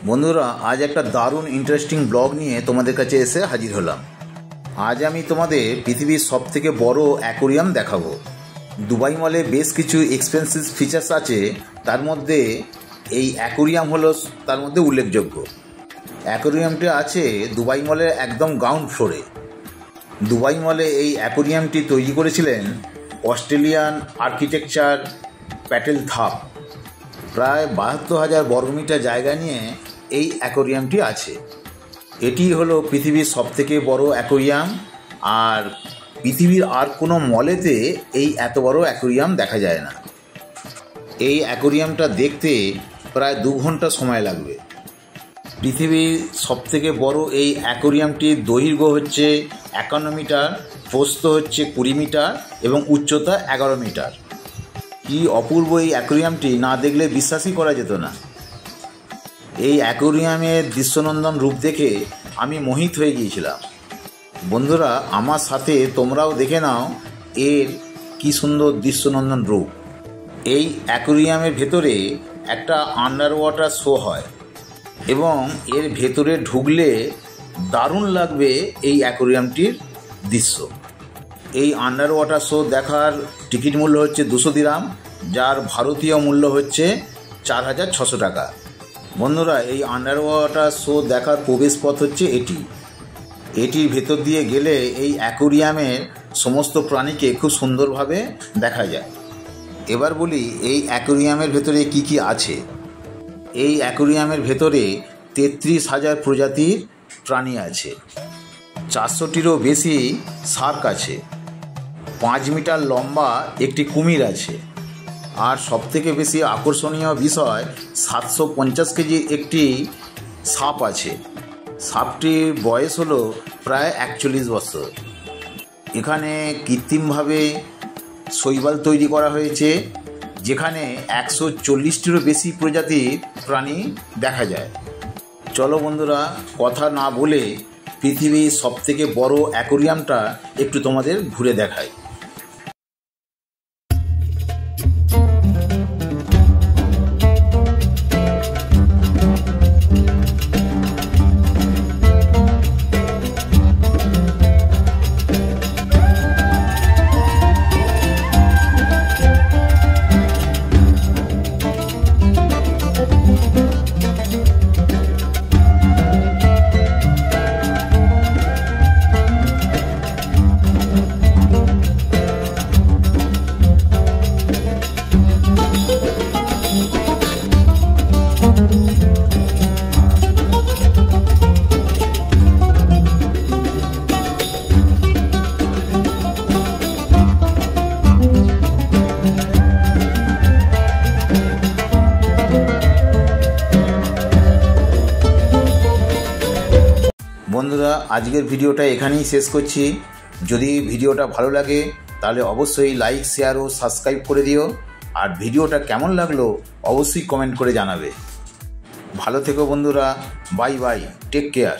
বন্ধুরা, আজ একটা দারুণ ইন্টারেস্টিং ব্লগ নিয়ে তোমাদের কাছে এসে হাজির হলাম। আজ আমি তোমাদের পৃথিবীর সবথেকে বড় অ্যাকোরিয়াম দেখাবো। দুবাই মলে বেশ কিছু এক্সপেন্সিভ ফিচার্স আছে, তার মধ্যে এই অ্যাকোরিয়াম হলো তার মধ্যে উল্লেখযোগ্য। অ্যাকোরিয়ামটি আছে দুবাই মলের একদম গ্রাউন্ড ফ্লোরে। দুবাই মলে এই অ্যাকোরিয়ামটি তৈরি করেছিলেন অস্ট্রেলিয়ান আর্কিটেকচার প্যাটেল থাপ। প্রায় 72,000 বর্গমিটার জায়গা নিয়ে এই অ্যাকোরিয়ামটি আছে। এটি হলো পৃথিবীর সবথেকে বড় অ্যাকোরিয়াম, আর পৃথিবীর আর কোনো মলেতে এই এত বড় অ্যাকোরিয়াম দেখা যায় না। এই অ্যাকোরিয়ামটা দেখতে প্রায় 2 ঘন্টা সময় লাগবে। পৃথিবীর সবথেকে বড় এই অ্যাকোরিয়ামটির দৈর্ঘ্য হচ্ছে 51 মিটার, প্রস্থ হচ্ছে 20 মিটার এবং উচ্চতা 11 মিটার। কি অপূর্ব এই অ্যাকোরিয়ামটি, না দেখলে বিশ্বাসই করা যেত না। এই অ্যাকোরিয়ামের দৃশ্যনন্দন রূপ দেখে আমি মোহিত হয়ে গিয়েছিলাম। বন্ধুরা, আমার সাথে তোমরাও দেখে নাও এর কি সুন্দর দৃশ্যনন্দন রূপ। এই অ্যাকোরিয়ামের ভেতরে একটা আন্ডার ওয়াটার শো হয় এবং এর ভেতরে ঢুকলে দারুণ লাগবে এই অ্যাকোরিয়ামটির দৃশ্য। এই আন্ডার ওয়াটার শো দেখার টিকিট মূল্য হচ্ছে 200 দিরহাম, যার ভারতীয় মূল্য হচ্ছে 4,600 টাকা। বন্ধুরা, এই আন্ডার ওয়াটার শো দেখার প্রবেশ পথ হচ্ছে এটির ভেতর দিয়ে গেলে এই অ্যাকোরিয়ামের সমস্ত প্রাণীকে খুব সুন্দরভাবে দেখা যায়। এবার বলি এই অ্যাকোরিয়ামের ভেতরে কি কি আছে। এই অ্যাকোরিয়ামের ভেতরে 33,000 প্রজাতির প্রাণী আছে, 400টিরও বেশি শার্ক আছে, 5 মিটার লম্বা একটি কুমির আছে, আর সবথেকে বেশি আকর্ষণীয় বিষয় 750 কেজির একটি সাপ আছে। সাপটির বয়স হলো প্রায় 41 বছর। এখানে কৃত্রিমভাবে শৈবাল তৈরি করা হয়েছে, যেখানে 140টিরও বেশি প্রজাতির প্রাণী দেখা যায়। চলো বন্ধুরা, কথা না বলে পৃথিবীর সবথেকে বড় অ্যাকোরিয়ামটা একটু তোমাদের ঘুরে দেখাই। বন্ধুরা, আজকের ভিডিওটা এখানেই শেষ করছি। যদি ভিডিওটা ভালো লাগে তাহলে অবশ্যই লাইক, শেয়ার ও সাবস্ক্রাইব করে দিও। আর ভিডিওটা কেমন লাগলো অবশ্যই কমেন্ট করে জানাবে। ভালো থেকো বন্ধুরা, বাই বাই, টেক কেয়ার।